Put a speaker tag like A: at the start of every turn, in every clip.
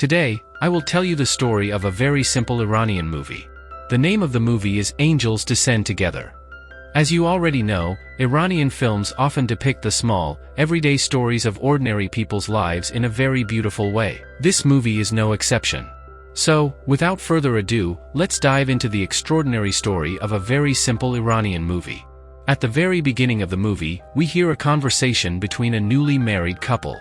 A: Today, I will tell you the story of a very simple Iranian movie. The name of the movie is Angels Descend Together. As you already know, Iranian films often depict the small, everyday stories of ordinary people's lives in a very beautiful way. This movie is no exception. So, without further ado, let's dive into the extraordinary story of a very simple Iranian movie. At the very beginning of the movie, we hear a conversation between a newly married couple.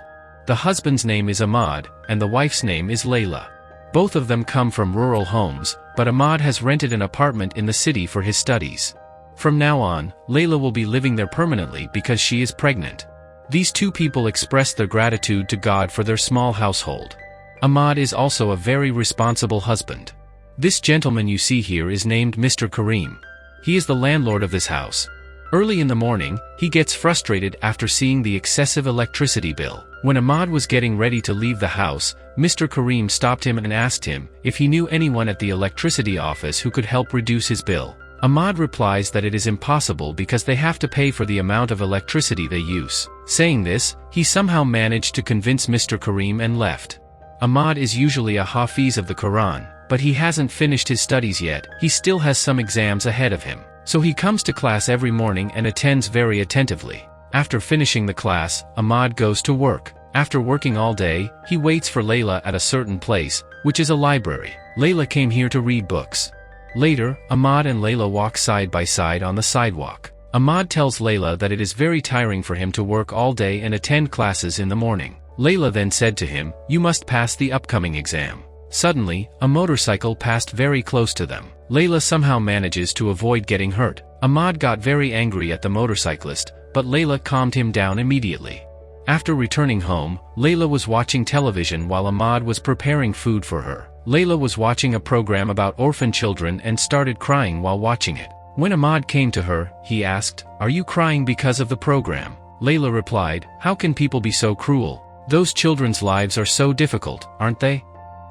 A: The husband's name is Ahmad, and the wife's name is Layla. Both of them come from rural homes, but Ahmad has rented an apartment in the city for his studies. From now on, Layla will be living there permanently because she is pregnant. These two people express their gratitude to God for their small household. Ahmad is also a very responsible husband. This gentleman you see here is named Mr. Karim. He is the landlord of this house. Early in the morning, he gets frustrated after seeing the excessive electricity bill. When Ahmad was getting ready to leave the house, Mr. Karim stopped him and asked him if he knew anyone at the electricity office who could help reduce his bill. Ahmad replies that it is impossible because they have to pay for the amount of electricity they use. Saying this, he somehow managed to convince Mr. Karim and left. Ahmad is usually a Hafiz of the Quran, but he hasn't finished his studies yet. He still has some exams ahead of him. So he comes to class every morning and attends very attentively. After finishing the class, Ahmad goes to work. After working all day, he waits for Layla at a certain place, which is a library. Layla came here to read books. Later, Ahmad and Layla walk side by side on the sidewalk. Ahmad tells Layla that it is very tiring for him to work all day and attend classes in the morning. Layla then said to him, "You must pass the upcoming exam." Suddenly, a motorcycle passed very close to them. Layla somehow manages to avoid getting hurt. Ahmad got very angry at the motorcyclist, but Layla calmed him down immediately. After returning home, Layla was watching television while Ahmad was preparing food for her. Layla was watching a program about orphan children and started crying while watching it. When Ahmad came to her, he asked, "Are you crying because of the program?" Layla replied, "How can people be so cruel? Those children's lives are so difficult, aren't they?"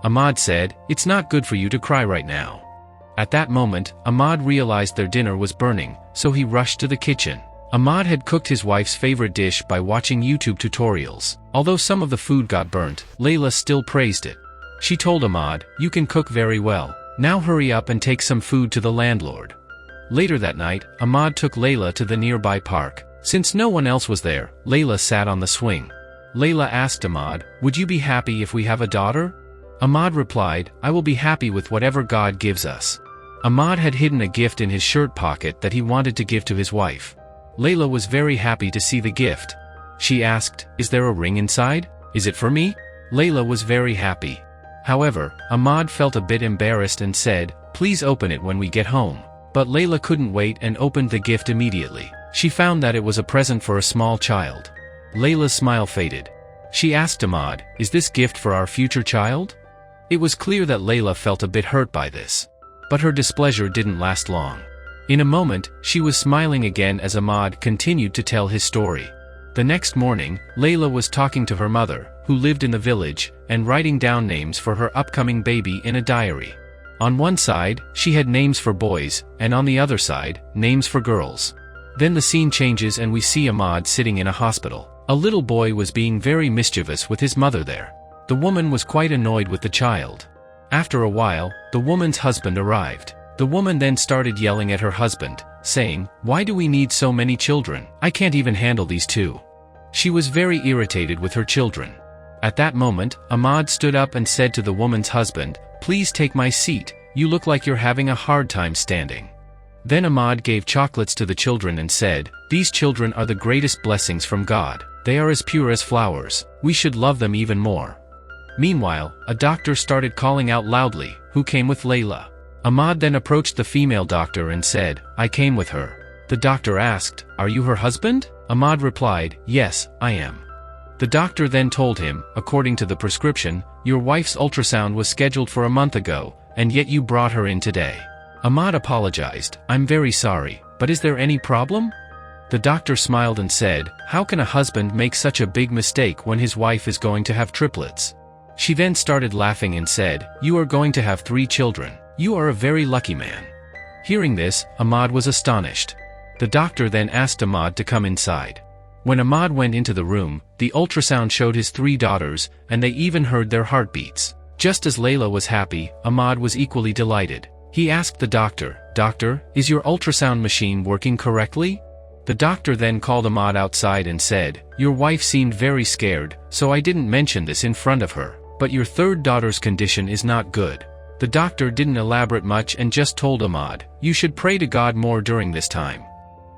A: Ahmad said, "It's not good for you to cry right now." At that moment, Ahmad realized their dinner was burning, so he rushed to the kitchen. Ahmad had cooked his wife's favorite dish by watching YouTube tutorials. Although some of the food got burnt, Layla still praised it. She told Ahmad, "You can cook very well. Now hurry up and take some food to the landlord." Later that night, Ahmad took Layla to the nearby park. Since no one else was there, Layla sat on the swing. Layla asked Ahmad, "Would you be happy if we have a daughter?" Ahmad replied, "I will be happy with whatever God gives us." Ahmad had hidden a gift in his shirt pocket that he wanted to give to his wife. Layla was very happy to see the gift. She asked, "Is there a ring inside? Is it for me?" Layla was very happy. However, Ahmad felt a bit embarrassed and said, "Please open it when we get home." But Layla couldn't wait and opened the gift immediately. She found that it was a present for a small child. Layla's smile faded. She asked Ahmad, "Is this gift for our future child?" It was clear that Layla felt a bit hurt by this. But her displeasure didn't last long. In a moment, she was smiling again as Ahmad continued to tell his story. The next morning, Layla was talking to her mother, who lived in the village, and writing down names for her upcoming baby in a diary. On one side, she had names for boys, and on the other side, names for girls. Then the scene changes and we see Ahmad sitting in a hospital. A little boy was being very mischievous with his mother there. The woman was quite annoyed with the child. After a while, the woman's husband arrived. The woman then started yelling at her husband, saying, "Why do we need so many children? I can't even handle these two." She was very irritated with her children. At that moment, Ahmad stood up and said to the woman's husband, "Please take my seat, you look like you're having a hard time standing." Then Ahmad gave chocolates to the children and said, "These children are the greatest blessings from God. They are as pure as flowers. We should love them even more." Meanwhile, a doctor started calling out loudly, "Who came with Layla?" Ahmad then approached the female doctor and said, "I came with her." The doctor asked, "Are you her husband?" Ahmad replied, "Yes, I am." The doctor then told him, "According to the prescription, your wife's ultrasound was scheduled for a month ago, and yet you brought her in today." Ahmad apologized, "I'm very sorry, but is there any problem?" The doctor smiled and said, "How can a husband make such a big mistake when his wife is going to have triplets?" She then started laughing and said, "You are going to have 3 children. You are a very lucky man." Hearing this, Ahmad was astonished. The doctor then asked Ahmad to come inside. When Ahmad went into the room, the ultrasound showed his 3 daughters, and they even heard their heartbeats. Just as Layla was happy, Ahmad was equally delighted. He asked the doctor, "Doctor, is your ultrasound machine working correctly?" The doctor then called Ahmad outside and said, "Your wife seemed very scared, so I didn't mention this in front of her. But your third daughter's condition is not good." The doctor didn't elaborate much and just told Ahmad, "You should pray to God more during this time."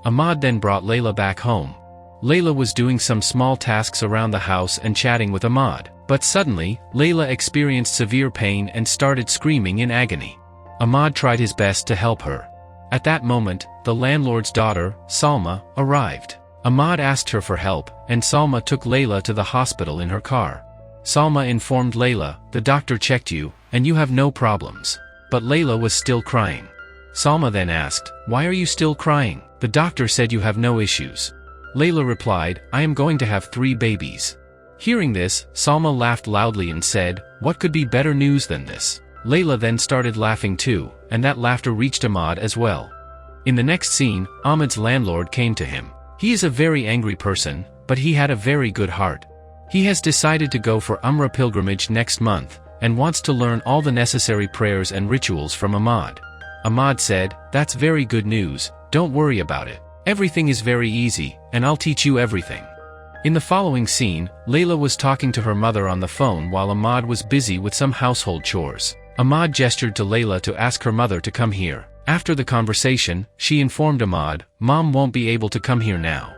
A: Ahmad then brought Layla back home. Layla was doing some small tasks around the house and chatting with Ahmad, but suddenly, Layla experienced severe pain and started screaming in agony. Ahmad tried his best to help her. At that moment, the landlord's daughter, Salma, arrived. Ahmad asked her for help, and Salma took Layla to the hospital in her car. Salma informed Layla, "The doctor checked you, and you have no problems." But Layla was still crying. Salma then asked, "Why are you still crying? The doctor said you have no issues." Layla replied, "I am going to have 3 babies." Hearing this, Salma laughed loudly and said, "What could be better news than this?" Layla then started laughing too, and that laughter reached Ahmad as well. In the next scene, Ahmad's landlord came to him. He is a very angry person, but he had a very good heart. He has decided to go for Umrah pilgrimage next month, and wants to learn all the necessary prayers and rituals from Ahmad. Ahmad said, "That's very good news, don't worry about it. Everything is very easy, and I'll teach you everything." In the following scene, Layla was talking to her mother on the phone while Ahmad was busy with some household chores. Ahmad gestured to Layla to ask her mother to come here. After the conversation, she informed Ahmad, "Mom won't be able to come here now."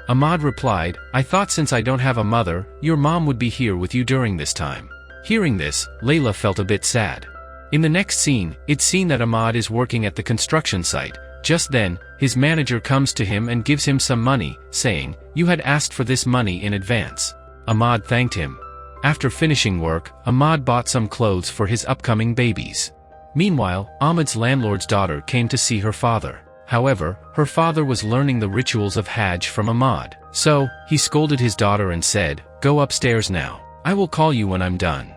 A: Ahmad replied, "I thought since I don't have a mother, your mom would be here with you during this time." Hearing this, Layla felt a bit sad. In the next scene, it's seen that Ahmad is working at the construction site. Just then, his manager comes to him and gives him some money, saying, "You had asked for this money in advance." Ahmad thanked him. After finishing work, Ahmad bought some clothes for his upcoming babies. Meanwhile, Ahmad's landlord's daughter came to see her father. However, her father was learning the rituals of Hajj from Ahmad. So, he scolded his daughter and said, "Go upstairs now. I will call you when I'm done."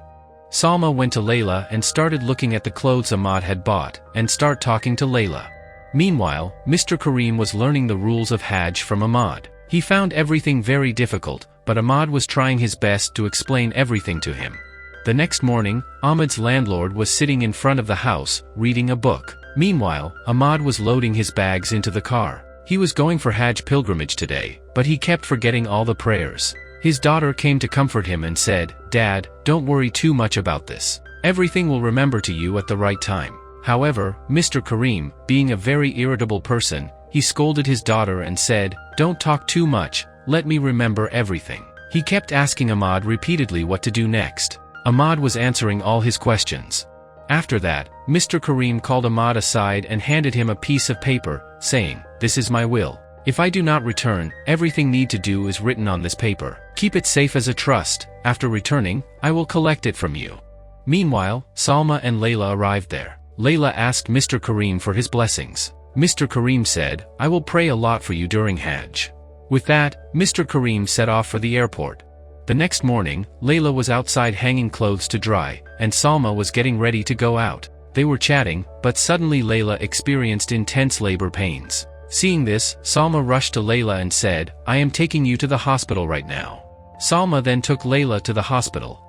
A: Salma went to Layla and started looking at the clothes Ahmad had bought, and start talking to Layla. Meanwhile, Mr. Kareem was learning the rules of Hajj from Ahmad. He found everything very difficult, but Ahmad was trying his best to explain everything to him. The next morning, Ahmad's landlord was sitting in front of the house, reading a book. Meanwhile, Ahmad was loading his bags into the car. He was going for Hajj pilgrimage today, but he kept forgetting all the prayers. His daughter came to comfort him and said, "Dad, don't worry too much about this. Everything will remember to you at the right time." However, Mr. Kareem, being a very irritable person, he scolded his daughter and said, "Don't talk too much, let me remember everything." He kept asking Ahmad repeatedly what to do next. Ahmad was answering all his questions. After that, Mr. Kareem called Ahmad aside and handed him a piece of paper, saying, "This is my will. If I do not return, everything need to do is written on this paper. Keep it safe as a trust. After returning, I will collect it from you." Meanwhile, Salma and Layla arrived there. Layla asked Mr. Kareem for his blessings. Mr. Kareem said, "I will pray a lot for you during Hajj." With that, Mr. Kareem set off for the airport. The next morning, Layla was outside hanging clothes to dry, and Salma was getting ready to go out. They were chatting, but suddenly Layla experienced intense labor pains. Seeing this, Salma rushed to Layla and said, "I am taking you to the hospital right now." Salma then took Layla to the hospital.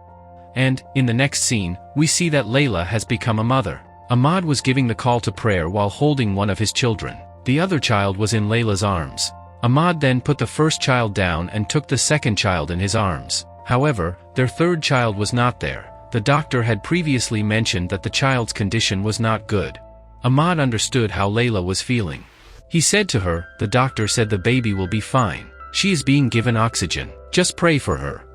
A: And, in the next scene, we see that Layla has become a mother. Ahmad was giving the call to prayer while holding one of his children. The other child was in Layla's arms. Ahmad then put the first child down and took the second child in his arms. However, their third child was not there. The doctor had previously mentioned that the child's condition was not good. Ahmad understood how Layla was feeling. He said to her, "The doctor said the baby will be fine. She is being given oxygen. Just pray for her."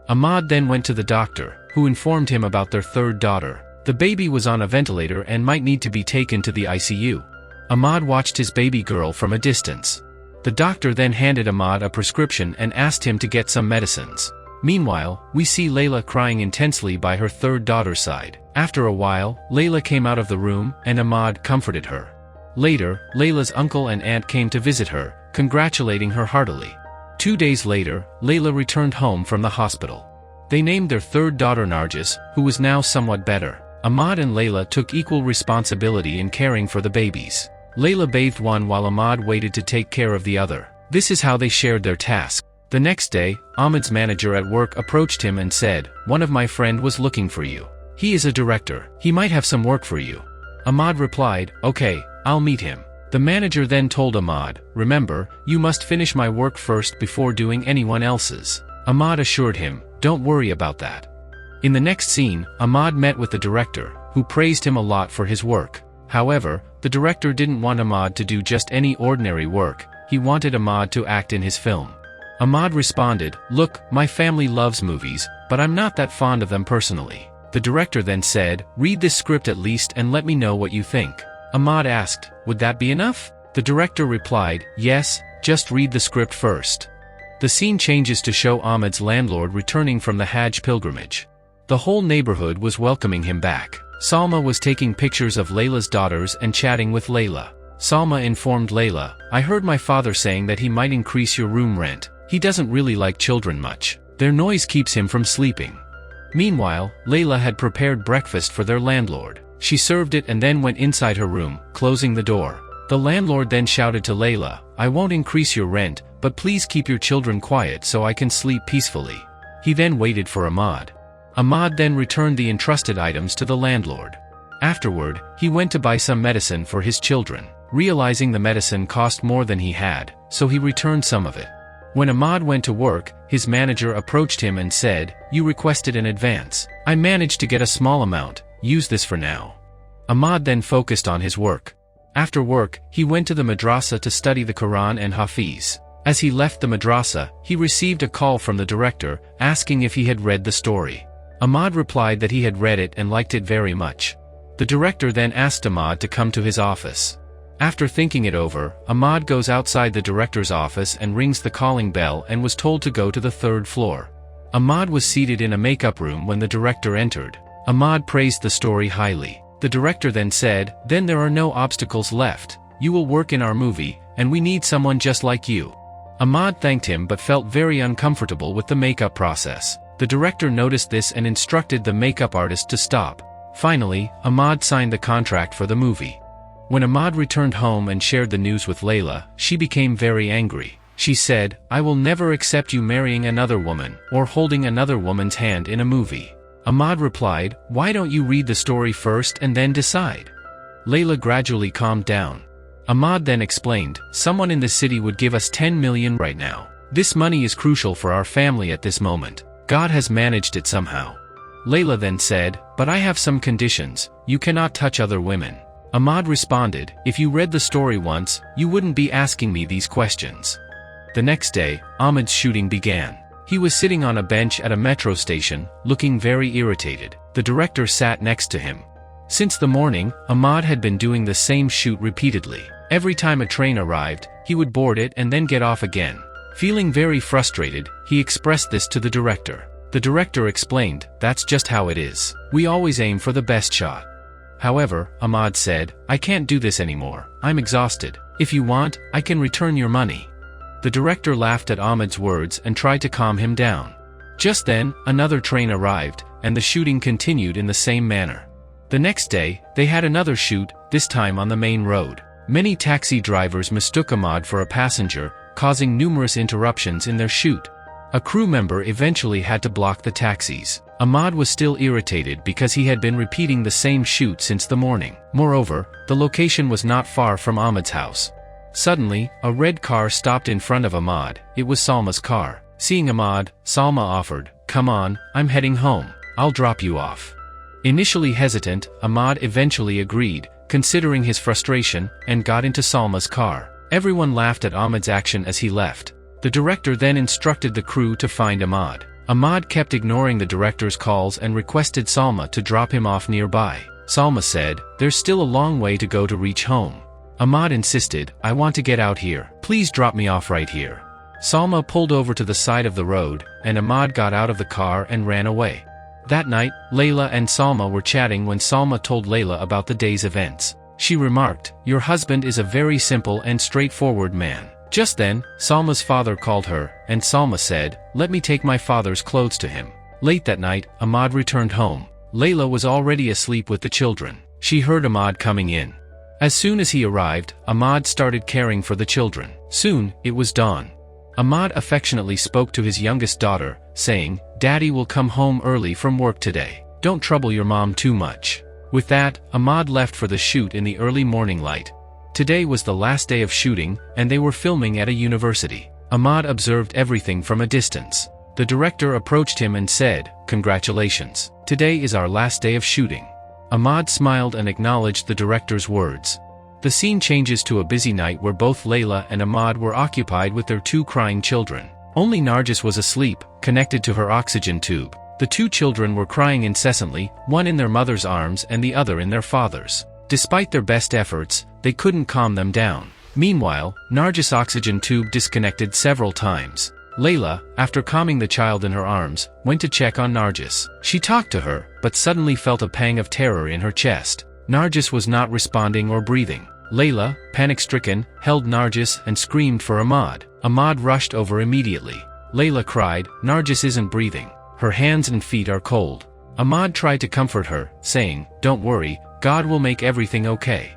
A: Ahmad then went to the doctor, who informed him about their third daughter. The baby was on a ventilator and might need to be taken to the ICU. Ahmad watched his baby girl from a distance. The doctor then handed Ahmad a prescription and asked him to get some medicines. Meanwhile, we see Layla crying intensely by her third daughter's side. After a while, Layla came out of the room, and Ahmad comforted her. Later, Layla's uncle and aunt came to visit her, congratulating her heartily. 2 days later, Layla returned home from the hospital. They named their third daughter Nargis, who was now somewhat better. Ahmad and Layla took equal responsibility in caring for the babies. Layla bathed one while Ahmad waited to take care of the other. This is how they shared their task. The next day, Ahmad's manager at work approached him and said, "One of my friend was looking for you. He is a director. He might have some work for you. Ahmad replied, okay, I'll meet him. The manager then told Ahmad, remember, you must finish my work first before doing anyone else's. Ahmad assured him, don't worry about that. In the next scene, Ahmad met with the director, who praised him a lot for his work. However, the director didn't want Ahmad to do just any ordinary work, he wanted Ahmad to act in his film. Ahmad responded, look, my family loves movies, but I'm not that fond of them personally. The director then said, read this script at least and let me know what you think. Ahmad asked, would that be enough? The director replied, yes, just read the script first. The scene changes to show Ahmad's landlord returning from the Hajj pilgrimage. The whole neighborhood was welcoming him back. Salma was taking pictures of Layla's daughters and chatting with Layla. Salma informed Layla, I heard my father saying that he might increase your room rent. He doesn't really like children much. Their noise keeps him from sleeping. Meanwhile, Layla had prepared breakfast for their landlord. She served it and then went inside her room, closing the door. The landlord then shouted to Layla, I won't increase your rent, but please keep your children quiet so I can sleep peacefully. He then waited for Ahmad. Ahmad then returned the entrusted items to the landlord. Afterward, he went to buy some medicine for his children. Realizing the medicine cost more than he had, so he returned some of it. When Ahmad went to work, his manager approached him and said, you requested an advance. I managed to get a small amount, use this for now. Ahmad then focused on his work. After work, he went to the madrasa to study the Quran and Hafiz. As he left the madrasa, he received a call from the director, asking if he had read the story. Ahmad replied that he had read it and liked it very much. The director then asked Ahmad to come to his office. After thinking it over, Ahmad goes outside the director's office and rings the calling bell and was told to go to the 3rd floor. Ahmad was seated in a makeup room when the director entered. Ahmad praised the story highly. The director then said, then there are no obstacles left. You will work in our movie, and we need someone just like you. Ahmad thanked him but felt very uncomfortable with the makeup process. The director noticed this and instructed the makeup artist to stop. Finally, Ahmad signed the contract for the movie. When Ahmad returned home and shared the news with Layla, she became very angry. She said, I will never accept you marrying another woman, or holding another woman's hand in a movie. Ahmad replied, why don't you read the story first and then decide? Layla gradually calmed down. Ahmad then explained, someone in the city would give us 10 million right now. This money is crucial for our family at this moment. God has managed it somehow. Layla then said, but I have some conditions, you cannot touch other women. Ahmad responded, if you read the story once, you wouldn't be asking me these questions. The next day, Ahmad's shooting began. He was sitting on a bench at a metro station, looking very irritated. The director sat next to him. Since the morning, Ahmad had been doing the same shoot repeatedly. Every time a train arrived, he would board it and then get off again. Feeling very frustrated, he expressed this to the director. The director explained, that's just how it is. We always aim for the best shot. However, Ahmad said, I can't do this anymore, I'm exhausted. If you want, I can return your money. The director laughed at Ahmad's words and tried to calm him down. Just then, another train arrived, and the shooting continued in the same manner. The next day, they had another shoot, this time on the main road. Many taxi drivers mistook Ahmad for a passenger, causing numerous interruptions in their shoot. A crew member eventually had to block the taxis. Ahmad was still irritated because he had been repeating the same shoot since the morning. Moreover, the location was not far from Ahmad's house. Suddenly, a red car stopped in front of Ahmad. It was Salma's car. Seeing Ahmad, Salma offered, come on, I'm heading home. I'll drop you off. Initially hesitant, Ahmad eventually agreed, considering his frustration, and got into Salma's car. Everyone laughed at Ahmad's action as he left. The director then instructed the crew to find Ahmad. Ahmad kept ignoring the director's calls and requested Salma to drop him off nearby. Salma said, there's still a long way to go to reach home. Ahmad insisted, I want to get out here. Please drop me off right here. Salma pulled over to the side of the road, and Ahmad got out of the car and ran away. That night, Layla and Salma were chatting when Salma told Layla about the day's events. She remarked, your husband is a very simple and straightforward man. Just then, Salma's father called her, and Salma said, let me take my father's clothes to him. Late that night, Ahmad returned home. Layla was already asleep with the children. She heard Ahmad coming in. As soon as he arrived, Ahmad started caring for the children. Soon, it was dawn. Ahmad affectionately spoke to his youngest daughter, saying, Daddy will come home early from work today. Don't trouble your mom too much." With that, Ahmad left for the shoot in the early morning light. Today was the last day of shooting, and they were filming at a university. Ahmad observed everything from a distance. The director approached him and said, "Congratulations. Today is our last day of shooting." Ahmad smiled and acknowledged the director's words. The scene changes to a busy night where both Layla and Ahmad were occupied with their two crying children. Only Nargis was asleep, connected to her oxygen tube. The two children were crying incessantly, one in their mother's arms and the other in their father's. Despite their best efforts, they couldn't calm them down. Meanwhile, Nargis' oxygen tube disconnected several times. Layla, after calming the child in her arms, went to check on Nargis. She talked to her, but suddenly felt a pang of terror in her chest. Nargis was not responding or breathing. Layla, panic-stricken, held Nargis and screamed for Ahmad. Ahmad rushed over immediately. Layla cried, "Nargis isn't breathing. Her hands and feet are cold." Ahmad tried to comfort her, saying, "Don't worry, God will make everything okay."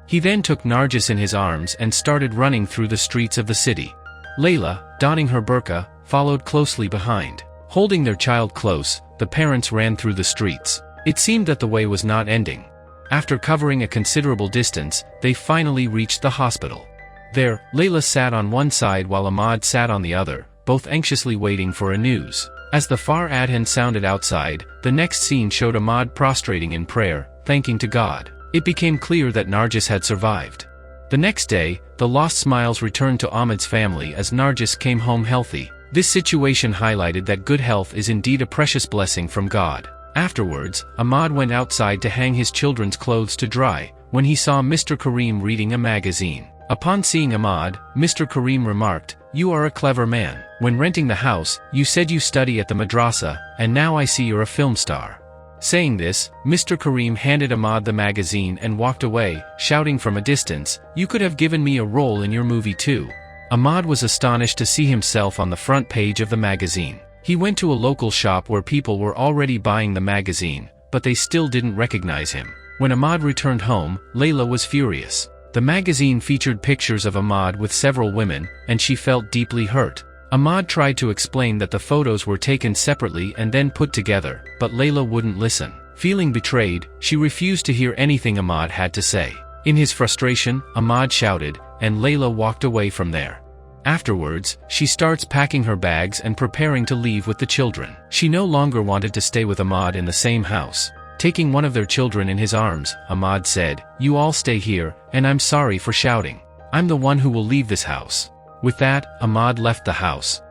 A: He then took Nargis in his arms and started running through the streets of the city. Layla, donning her burqa, followed closely behind. Holding their child close, the parents ran through the streets. It seemed that the way was not ending. After covering a considerable distance, they finally reached the hospital. There, Layla sat on one side while Ahmad sat on the other, both anxiously waiting for a news. As the far adhan sounded outside, the next scene showed Ahmad prostrating in prayer, thanking to God. It became clear that Nargis had survived. The next day, the lost smiles returned to Ahmad's family as Nargis came home healthy. This situation highlighted that good health is indeed a precious blessing from God. Afterwards, Ahmad went outside to hang his children's clothes to dry, when he saw Mr. Karim reading a magazine. Upon seeing Ahmad, Mr. Karim remarked, "You are a clever man. When renting the house, you said you study at the madrasa, and now I see you're a film star." Saying this, Mr. Karim handed Ahmad the magazine and walked away, shouting from a distance, "You could have given me a role in your movie too." Ahmad was astonished to see himself on the front page of the magazine. He went to a local shop where people were already buying the magazine, but they still didn't recognize him. When Ahmad returned home, Layla was furious. The magazine featured pictures of Ahmad with several women, and she felt deeply hurt. Ahmad tried to explain that the photos were taken separately and then put together, but Layla wouldn't listen. Feeling betrayed, she refused to hear anything Ahmad had to say. In his frustration, Ahmad shouted, and Layla walked away from there. Afterwards, she starts packing her bags and preparing to leave with the children. She no longer wanted to stay with Ahmad in the same house. Taking one of their children in his arms, Ahmad said, "You all stay here, and I'm sorry for shouting. I'm the one who will leave this house." With that, Ahmad left the house.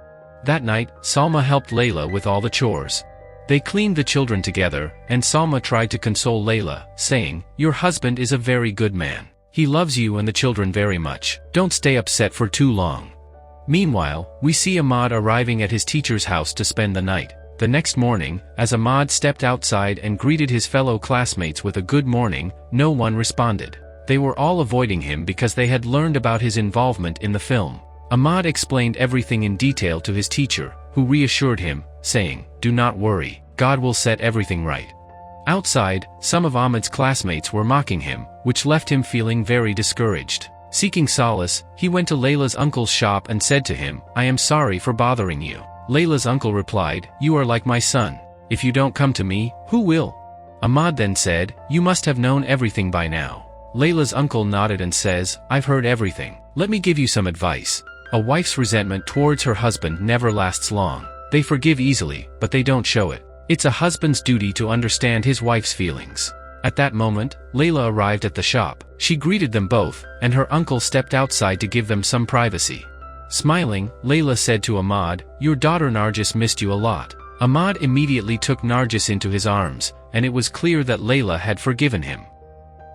A: That night, Salma helped Layla with all the chores. They cleaned the children together, and Salma tried to console Layla, saying, "Your husband is a very good man. He loves you and the children very much. Don't stay upset for too long." Meanwhile, we see Ahmad arriving at his teacher's house to spend the night. The next morning, as Ahmad stepped outside and greeted his fellow classmates with a good morning, no one responded. They were all avoiding him because they had learned about his involvement in the film. Ahmad explained everything in detail to his teacher, who reassured him, saying, "Do not worry, God will set everything right." Outside, some of Ahmad's classmates were mocking him, which left him feeling very discouraged. Seeking solace, he went to Layla's uncle's shop and said to him, "I am sorry for bothering you." Layla's uncle replied, "You are like my son. If you don't come to me, who will?" Ahmad then said, "You must have known everything by now." Layla's uncle nodded and says, "I've heard everything. Let me give you some advice. A wife's resentment towards her husband never lasts long. They forgive easily, but they don't show it. It's a husband's duty to understand his wife's feelings." At that moment, Layla arrived at the shop. She greeted them both, and her uncle stepped outside to give them some privacy. Smiling, Layla said to Ahmad, "Your daughter Nargis missed you a lot." Ahmad immediately took Nargis into his arms, and it was clear that Layla had forgiven him.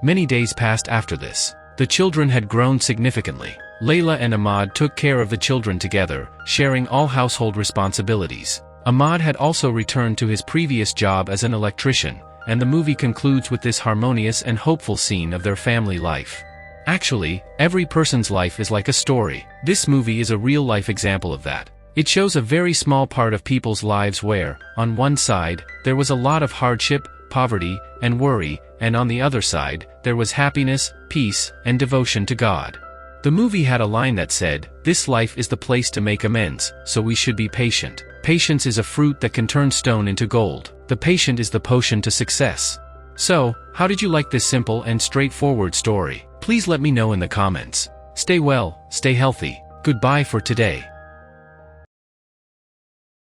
A: Many days passed after this. The children had grown significantly. Layla and Ahmad took care of the children together, sharing all household responsibilities. Ahmad had also returned to his previous job as an electrician, and the movie concludes with this harmonious and hopeful scene of their family life. Actually, every person's life is like a story. This movie is a real-life example of that. It shows a very small part of people's lives where, on one side, there was a lot of hardship, poverty, and worry, and on the other side, there was happiness, peace, and devotion to God. The movie had a line that said, "This life is the place to make amends, so we should be patient. Patience is a fruit that can turn stone into gold." The patient is the potion to success. So, how did you like this simple and straightforward story? Please let me know in the comments. Stay well, stay healthy. Goodbye for today.